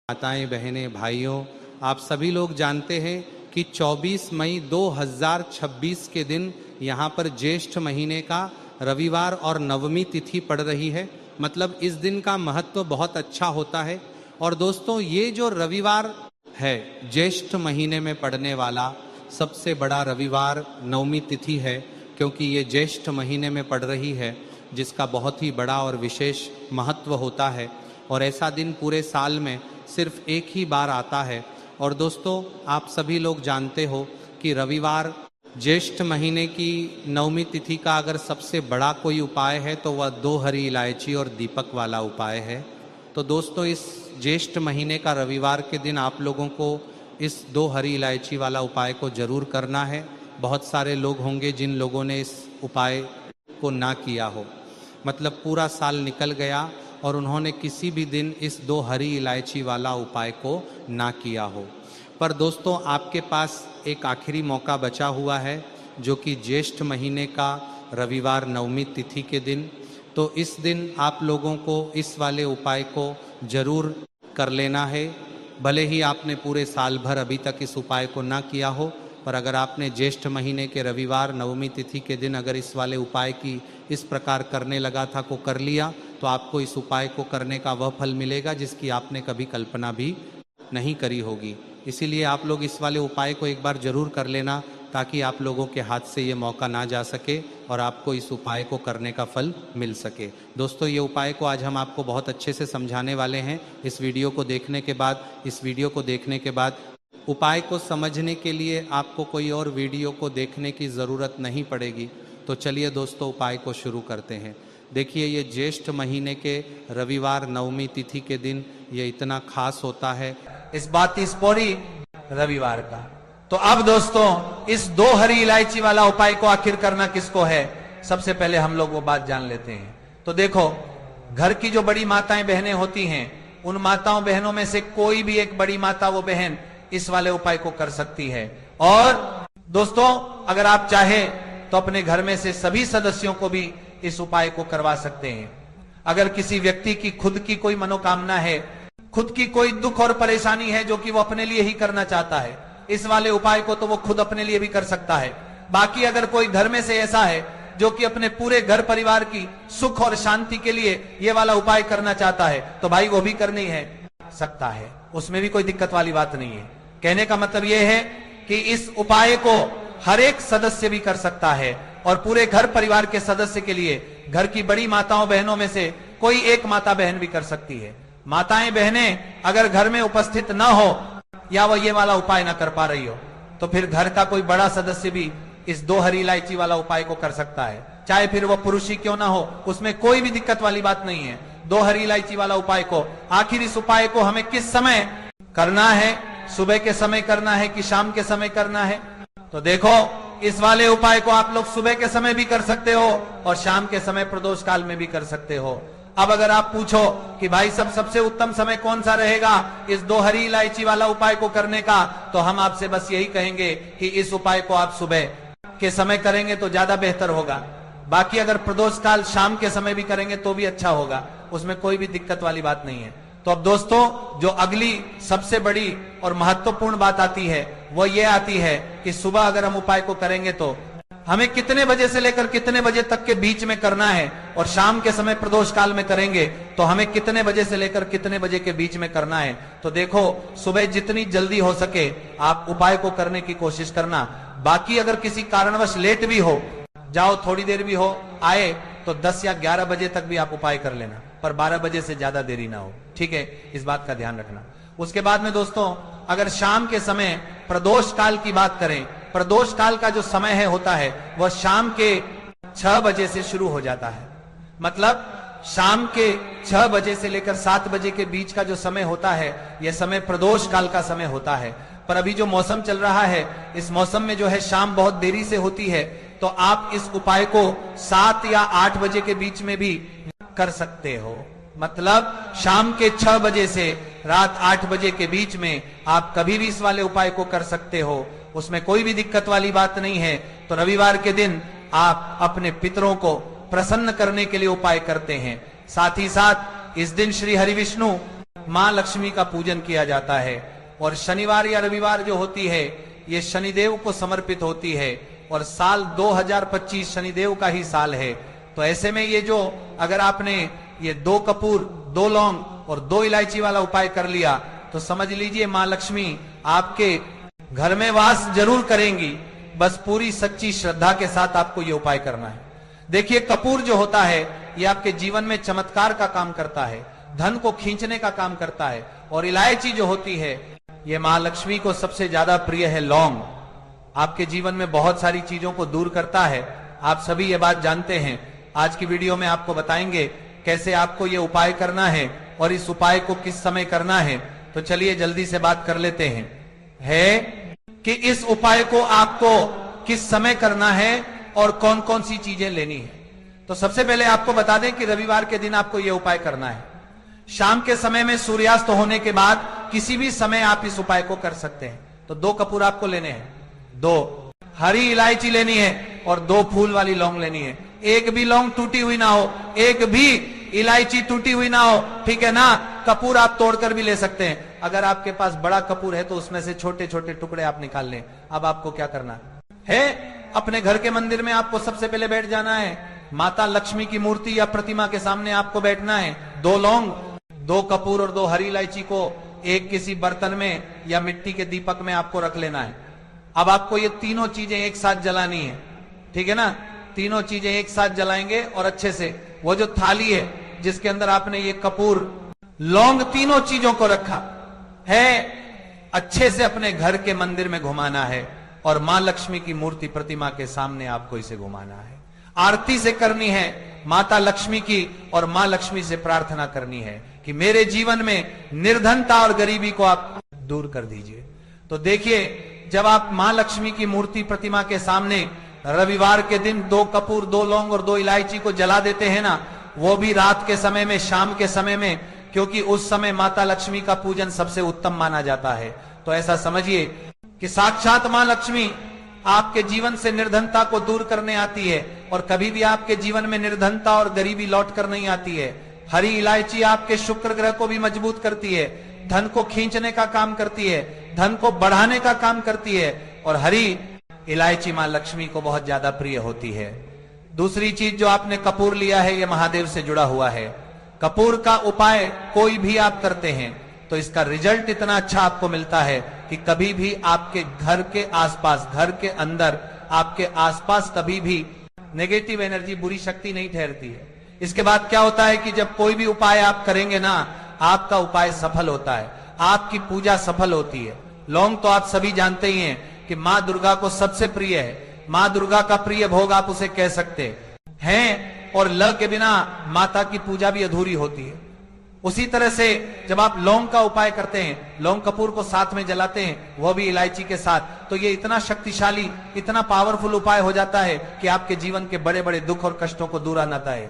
माताएं, बहनें, भाइयों, आप सभी लोग जानते हैं कि 24 मई 2026 के दिन यहाँ पर ज्येष्ठ महीने का रविवार और नवमी तिथि पड़ रही है। मतलब इस दिन का महत्व बहुत अच्छा होता है। और दोस्तों, ये जो रविवार है ज्येष्ठ महीने में पड़ने वाला सबसे बड़ा रविवार नवमी तिथि है, क्योंकि ये ज्येष्ठ महीने में पड़ रही है, जिसका बहुत ही बड़ा और विशेष महत्व होता है। और ऐसा दिन पूरे साल में सिर्फ एक ही बार आता है। और दोस्तों, आप सभी लोग जानते हो कि रविवार ज्येष्ठ महीने की नवमी तिथि का अगर सबसे बड़ा कोई उपाय है तो वह 2 हरी इलायची और दीपक वाला उपाय है। तो दोस्तों, इस ज्येष्ठ महीने का रविवार के दिन आप लोगों को इस 2 हरी इलायची वाला उपाय को जरूर करना है। बहुत सारे लोग होंगे जिन लोगों ने इस उपाय को ना किया हो, मतलब पूरा साल निकल गया और उन्होंने किसी भी दिन इस 2 हरी इलायची वाला उपाय को ना किया हो। पर दोस्तों, आपके पास एक आखिरी मौका बचा हुआ है, जो कि ज्येष्ठ महीने का रविवार नवमी तिथि के दिन। तो इस दिन आप लोगों को इस वाले उपाय को जरूर कर लेना है। भले ही आपने पूरे साल भर अभी तक इस उपाय को ना किया हो, पर अगर आपने ज्येष्ठ महीने के रविवार नवमी तिथि के दिन अगर इस वाले उपाय की इस प्रकार करने लगा था को कर लिया, तो आपको इस उपाय को करने का वह फल मिलेगा जिसकी आपने कभी कल्पना भी नहीं करी होगी। इसीलिए आप लोग इस वाले उपाय को एक बार जरूर कर लेना, ताकि आप लोगों के हाथ से ये मौका ना जा सके और आपको इस उपाय को करने का फल मिल सके। दोस्तों, ये उपाय को आज हम आपको बहुत अच्छे से समझाने वाले हैं। इस वीडियो को देखने के बाद उपाय को समझने के लिए आपको कोई और वीडियो को देखने की ज़रूरत नहीं पड़ेगी। तो चलिए दोस्तों, उपाय को शुरू करते हैं। देखिए, ये ज्येष्ठ महीने के रविवार नवमी तिथि के दिन ये इतना खास होता है, इस बात इस पौरी रविवार का। तो अब दोस्तों, इस 2 हरी इलायची वाला उपाय को आखिर करना किसको है, सबसे पहले हम लोग वो बात जान लेते हैं। तो देखो, घर की जो बड़ी माताएं बहनें होती हैं, उन माताओं बहनों में से कोई भी एक बड़ी माता वो बहन इस वाले उपाय को कर सकती है। और दोस्तों, अगर आप चाहे तो अपने घर में से सभी सदस्यों को भी इस उपाय को करवा सकते हैं। अगर किसी व्यक्ति की खुद की कोई मनोकामना है, खुद की कोई दुख और परेशानी है जो कि वो अपने लिए ही करना चाहता है, इस वाले उपाय को तो वो खुद अपने लिए भी कर सकता है। बाकी अगर कोई घर में से ऐसा है जो कि अपने पूरे घर परिवार की सुख और शांति के लिए ये वाला उपाय करना चाहता है, तो भाई वो भी करनी है सकता है, उसमें भी कोई दिक्कत वाली बात नहीं है। कहने का मतलब ये है कि इस उपाय को हर एक सदस्य भी कर सकता है, और पूरे घर परिवार के सदस्य के लिए घर की बड़ी माताओं बहनों में से कोई एक माता बहन भी कर सकती है। माताएं बहनें अगर घर में उपस्थित ना हो या वो ये वाला उपाय ना कर पा रही हो, तो फिर घर का कोई बड़ा सदस्य भी इस 2 हरी इलायची वाला उपाय को कर सकता है। चाहे फिर वो पुरुष ही क्यों ना हो, उसमें कोई भी दिक्कत वाली बात नहीं है। 2 हरी इलायची वाला उपाय को, आखिर इस उपाय को हमें किस समय करना है, सुबह के समय करना है कि शाम के समय करना है? तो देखो, इस वाले उपाय को आप लोग सुबह के समय भी कर सकते हो और शाम के समय प्रदोष काल में भी कर सकते हो। अब अगर आप पूछो कि भाई सबसे उत्तम समय कौन सा रहेगा इस 2 हरी इलायची वाला उपाय को करने का, तो हम आपसे बस यही कहेंगे कि इस उपाय को आप सुबह के समय करेंगे तो ज्यादा बेहतर होगा। बाकी अगर प्रदोष काल शाम के समय भी करेंगे तो भी अच्छा होगा, उसमें कोई भी दिक्कत वाली बात नहीं है। तो अब दोस्तों, जो अगली सबसे बड़ी और महत्वपूर्ण बात आती है वो ये आती है कि सुबह अगर हम उपाय को करेंगे तो हमें कितने बजे से लेकर कितने बजे तक के बीच में करना है, और शाम के समय प्रदोष काल में करेंगे तो हमें कितने बजे से लेकर कितने बजे के बीच में करना है। तो देखो, सुबह जितनी जल्दी हो सके आप उपाय को करने की कोशिश करना। बाकी अगर किसी कारणवश लेट भी हो जाओ, थोड़ी देर भी हो आए, तो 10 या 11 बजे तक भी आप उपाय कर लेना, पर 12 बजे से ज्यादा देरी ना हो, ठीक है? इस बात का ध्यान रखना। उसके बाद में दोस्तों, अगर शाम के समय प्रदोष काल की बात करें, प्रदोष काल का जो समय है होता है वह शाम के 6 बजे से शुरू हो जाता है। मतलब शाम के 6 बजे से लेकर 7 बजे के बीच का जो समय होता है, यह समय प्रदोष काल का समय होता है। पर अभी जो मौसम चल रहा है, इस मौसम में जो है शाम बहुत देरी से होती है, तो आप इस उपाय को 7 या 8 बजे के बीच में भी कर सकते हो। मतलब शाम के 6 बजे से रात 8 बजे के बीच में आप कभी भी इस वाले उपाय को कर सकते हो, उसमें कोई भी दिक्कत वाली बात नहीं है। तो रविवार के दिन आप अपने पितरों को प्रसन्न करने के लिए उपाय करते हैं। साथ ही साथ इस दिन श्री हरि विष्णु मां लक्ष्मी का पूजन किया जाता है। और शनिवार या रविवार जो होती है ये शनिदेव को समर्पित होती है, और साल 2025 शनिदेव का ही साल है। तो ऐसे में ये जो अगर आपने ये 2 कपूर, 2 लौंग और 2 इलायची वाला उपाय कर लिया तो समझ लीजिए मां लक्ष्मी आपके घर में वास जरूर करेंगी। बस पूरी सच्ची श्रद्धा के साथ आपको ये उपाय करना है। देखिए कपूर जो होता है ये आपके जीवन में चमत्कार का काम करता है, धन को खींचने का काम करता है। और इलायची जो होती है ये महालक्ष्मी को सबसे ज्यादा प्रिय है। लौंग आपके जीवन में बहुत सारी चीजों को दूर करता है, आप सभी ये बात जानते हैं। आज की वीडियो में आपको बताएंगे कैसे आपको ये उपाय करना है और इस उपाय को किस समय करना है। तो चलिए जल्दी से बात कर लेते हैं, है कि इस उपाय को आपको किस समय करना है और कौन कौन सी चीजें लेनी है। तो सबसे पहले आपको बता दें कि रविवार के दिन आपको यह उपाय करना है। शाम के समय में सूर्यास्त होने के बाद किसी भी समय आप इस उपाय को कर सकते हैं। तो 2 कपूर आपको लेने हैं, 2 हरी इलायची लेनी है और 2 फूल वाली लौंग लेनी है। एक भी लौंग टूटी हुई ना हो, एक भी इलायची टूटी हुई ना हो, ठीक है ना। कपूर आप तोड़कर भी ले सकते हैं। अगर आपके पास बड़ा कपूर है तो उसमें से छोटे छोटे टुकड़े आप निकाल लें। अब आपको क्या करना है, अपने घर के मंदिर में आपको सबसे पहले बैठ जाना है। माता लक्ष्मी की मूर्ति या प्रतिमा के सामने आपको बैठना है। 2 लौंग, 2 कपूर और 2 हरी इलायची को एक किसी बर्तन में या मिट्टी के दीपक में आपको रख लेना है। अब आपको ये तीनों चीजें एक साथ जलानी है, ठीक है ना। तीनों चीजें एक साथ जलाएंगे और अच्छे से वो जो थाली है जिसके अंदर आपने ये कपूर, लौंग, तीनों चीजों को रखा है, अच्छे से अपने घर के मंदिर में घुमाना है और मां लक्ष्मी की मूर्ति प्रतिमा के सामने आपको इसे घुमाना है। आरती से करनी है माता लक्ष्मी की और मां लक्ष्मी से प्रार्थना करनी है कि मेरे जीवन में निर्धनता और गरीबी को आप दूर कर दीजिए। तो देखिए जब आप मां लक्ष्मी की मूर्ति प्रतिमा के सामने रविवार के दिन 2 कपूर, 2 लौंग और 2 इलायची को जला देते हैं ना, वो भी रात के समय में, शाम के समय में, क्योंकि उस समय माता लक्ष्मी का पूजन सबसे उत्तम माना जाता है। तो ऐसा समझिए कि साक्षात मां लक्ष्मी आपके जीवन से निर्धनता को दूर करने आती है और कभी भी आपके जीवन में निर्धनता और गरीबी लौट कर नहीं आती है। हरी इलायची आपके शुक्र ग्रह को भी मजबूत करती है, धन को खींचने का काम करती है, धन को बढ़ाने का काम करती है। और हरी इलायची मां लक्ष्मी को बहुत ज्यादा प्रिय होती है। दूसरी चीज जो आपने कपूर लिया है ये महादेव से जुड़ा हुआ है। कपूर का उपाय कोई भी आप करते हैं तो इसका रिजल्ट इतना अच्छा आपको मिलता है कि कभी भी आपके घर के आसपास, घर के अंदर, आपके आसपास कभी भी नेगेटिव एनर्जी, बुरी शक्ति नहीं ठहरती है। इसके बाद क्या होता है कि जब कोई भी उपाय आप करेंगे ना, आपका उपाय सफल होता है, आपकी पूजा सफल होती है। लौंग तो आप सभी जानते ही हैं कि मां दुर्गा को सबसे प्रिय है। मां दुर्गा का प्रिय भोग आप उसे कह सकते हैं, और ल के बिना माता की पूजा भी अधूरी होती है। उसी तरह से जब आप लौंग का उपाय करते हैं, लौंग कपूर को साथ में जलाते हैं, वो भी इलायची के साथ, तो ये इतना शक्तिशाली, इतना पावरफुल उपाय हो जाता है कि आपके जीवन के बड़े बड़े दुख और कष्टों को दूर आनाता है,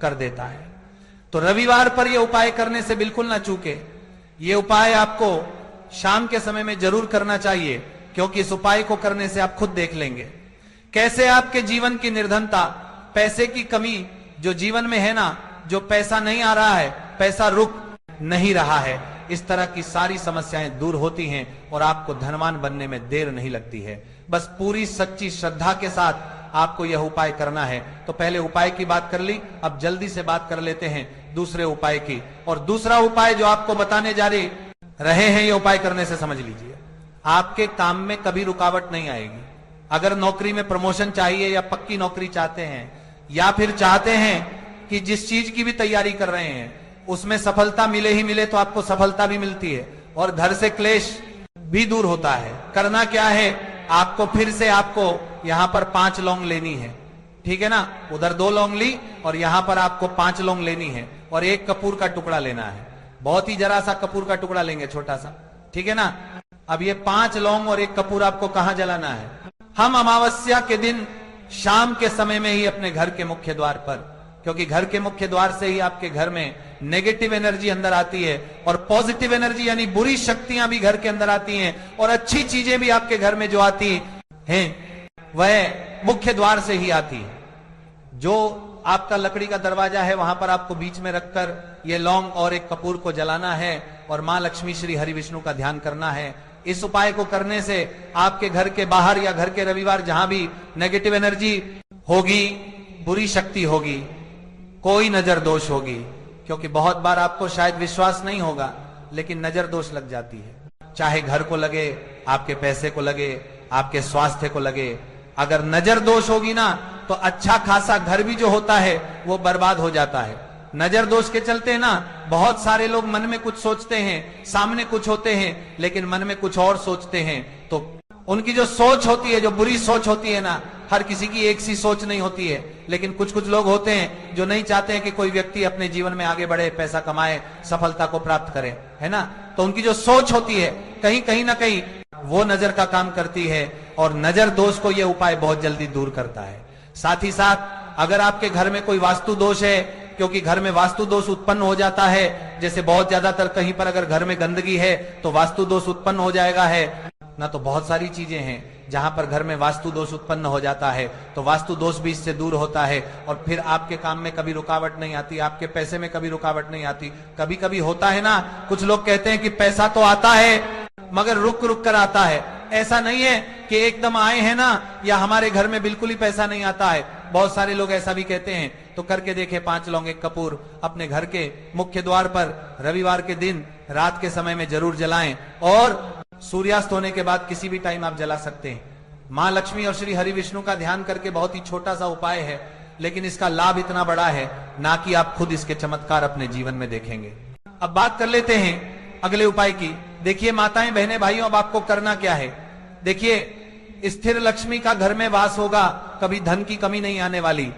कर देता है। तो रविवार पर यह उपाय करने से बिल्कुल ना चूके। ये उपाय आपको शाम के समय में जरूर करना चाहिए, क्योंकि इस उपाय को करने से आप खुद देख लेंगे कैसे आपके जीवन की निर्धनता, पैसे की कमी जो जीवन में है ना, जो पैसा नहीं आ रहा है, पैसा रुक नहीं रहा है, इस तरह की सारी समस्याएं दूर होती हैं और आपको धनवान बनने में देर नहीं लगती है। बस पूरी सच्ची श्रद्धा के साथ आपको यह उपाय करना है। तो पहले उपाय की बात कर ली, अब जल्दी से बात कर लेते हैं दूसरे उपाय की। और दूसरा उपाय जो आपको बताने जा रहे हैं, ये उपाय करने से समझ लीजिए आपके काम में कभी रुकावट नहीं आएगी। अगर नौकरी में प्रमोशन चाहिए या पक्की नौकरी चाहते हैं, या फिर चाहते हैं कि जिस चीज की भी तैयारी कर रहे हैं उसमें सफलता मिले ही मिले, तो आपको सफलता भी मिलती है और घर से क्लेश भी दूर होता है। करना क्या है, आपको फिर से आपको यहां पर 5 लौंग लेनी है, ठीक है ना। उधर 2 लौंग ली और यहां पर आपको 5 लौंग लेनी है और 1 कपूर का टुकड़ा लेना है। बहुत ही जरा सा कपूर का टुकड़ा लेंगे, छोटा सा, ठीक है ना। अब ये 5 लौंग और 1 कपूर आपको कहां जलाना है, हम अमावस्या के दिन शाम के समय में ही अपने घर के मुख्य द्वार पर, क्योंकि घर के मुख्य द्वार से ही आपके घर में नेगेटिव एनर्जी अंदर आती है और पॉजिटिव एनर्जी यानी बुरी शक्तियां भी घर के अंदर आती हैं और अच्छी चीजें भी आपके घर में जो आती हैं वह मुख्य द्वार से ही आती है। जो आपका लकड़ी का दरवाजा है, वहां पर आपको बीच में रखकर ये लौंग और एक कपूर को जलाना है और मां लक्ष्मी श्री हरि विष्णु का ध्यान करना है। इस उपाय को करने से आपके घर के बाहर या घर के रविवार जहां भी नेगेटिव एनर्जी होगी, बुरी शक्ति होगी, कोई नजर दोष होगी, क्योंकि बहुत बार आपको शायद विश्वास नहीं होगा लेकिन नजर दोष लग जाती है। चाहे घर को लगे, आपके पैसे को लगे, आपके स्वास्थ्य को लगे, अगर नजर दोष होगी ना तो अच्छा खासा घर भी जो होता है वो बर्बाद हो जाता है। नजर दोष के चलते ना बहुत सारे लोग मन में कुछ सोचते हैं, सामने कुछ होते हैं लेकिन मन में कुछ और सोचते हैं। तो उनकी जो सोच होती है, जो बुरी सोच होती है ना, हर किसी की एक सी सोच नहीं होती है, लेकिन कुछ कुछ लोग होते हैं जो नहीं चाहते हैं कि कोई व्यक्ति अपने जीवन में आगे बढ़े, पैसा कमाए, सफलता को प्राप्त करे, है ना। तो उनकी जो सोच होती है कहीं ना कहीं वो नजर का काम करती है और नजर दोष को यह उपाय बहुत जल्दी दूर करता है। साथ ही साथ अगर आपके घर में कोई वास्तु दोष है, क्योंकि घर में वास्तु दोष उत्पन्न हो जाता है, जैसे बहुत ज्यादातर कहीं पर अगर घर में गंदगी है तो वास्तु दोष उत्पन्न हो जाएगा है ना। तो बहुत सारी चीजें हैं जहां पर घर में वास्तु दोष उत्पन्न हो जाता है, तो वास्तु दोष भी इससे दूर होता है और फिर आपके काम में कभी रुकावट नहीं आती, आपके पैसे में कभी रुकावट नहीं आती। कभी कभी होता है ना, कुछ लोग कहते हैं कि पैसा तो आता है मगर रुक रुक कर आता है। ऐसा नहीं है कि एकदम आए हैं ना, या हमारे घर में बिल्कुल ही पैसा नहीं आता है। बहुत सारे लोग ऐसा भी कहते हैं। तो करके देखे 5 लौंग 1 कपूर अपने घर के मुख्य द्वार पर रविवार के दिन रात के समय में जरूर जलाएं और सूर्यास्त होने के बाद किसी भी टाइम आप जला सकते हैं। मां लक्ष्मी और श्री हरि विष्णु का ध्यान करके बहुत ही छोटा सा उपाय है, लेकिन इसका लाभ इतना बड़ा है ना कि आप खुद इसके चमत्कार अपने जीवन में देखेंगे। अब बात कर लेते हैं अगले उपाय की। देखिए माताएं, बहनें, भाइयों, अब आपको करना क्या है। देखिए स्थिर लक्ष्मी का घर में वास होगा, कभी धन की कमी नहीं आने वाली।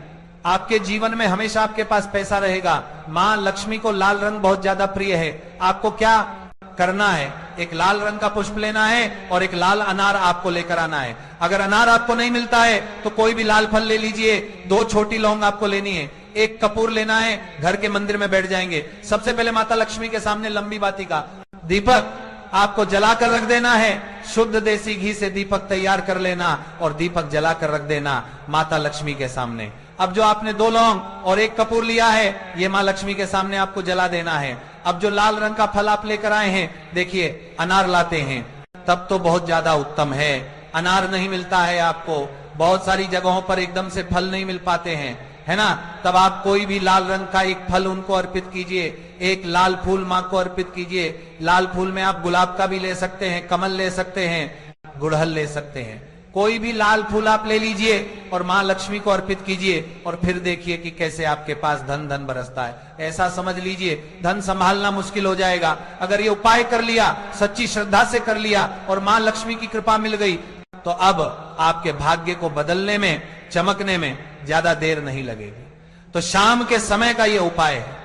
आपके जीवन में हमेशा आपके पास पैसा रहेगा। मां लक्ष्मी को लाल रंग बहुत ज्यादा प्रिय है। आपको क्या करना है, एक लाल रंग का पुष्प लेना है और एक लाल अनार आपको लेकर आना है। अगर अनार आपको नहीं मिलता है तो कोई भी लाल फल ले लीजिए। 2 छोटी लौंग आपको लेनी है, 1 कपूर लेना है। घर के मंदिर में बैठ जाएंगे। सबसे पहले माता लक्ष्मी के सामने लंबी बाती का दीपक आपको जलाकर रख देना है। शुद्ध देसी घी से दीपक तैयार कर लेना और दीपक जलाकर रख देना माता लक्ष्मी के सामने। अब जो आपने 2 लौंग और 1 कपूर लिया है, ये मां लक्ष्मी के सामने आपको जला देना है। अब जो लाल रंग का फल आप लेकर आए हैं, देखिए अनार लाते हैं, तब तो बहुत ज्यादा उत्तम है। अनार नहीं मिलता है आपको, बहुत सारी जगहों पर एकदम से फल नहीं मिल पाते हैं, है ना। तब आप कोई भी लाल रंग का एक फल उनको अर्पित कीजिए। एक लाल फूल मां को अर्पित कीजिए। लाल फूल में आप गुलाब का भी ले सकते हैं, कमल ले सकते हैं, गुड़हल ले सकते हैं। कोई भी लाल फूल आप ले लीजिए और मां लक्ष्मी को अर्पित कीजिए और फिर देखिए कि कैसे आपके पास धन धन बरसता है। ऐसा समझ लीजिए धन संभालना मुश्किल हो जाएगा। अगर ये उपाय कर लिया, सच्ची श्रद्धा से कर लिया और मां लक्ष्मी की कृपा मिल गई, तो अब आपके भाग्य को बदलने में, चमकने में ज्यादा देर नहीं लगेगी। तो शाम के समय का ये उपाय है।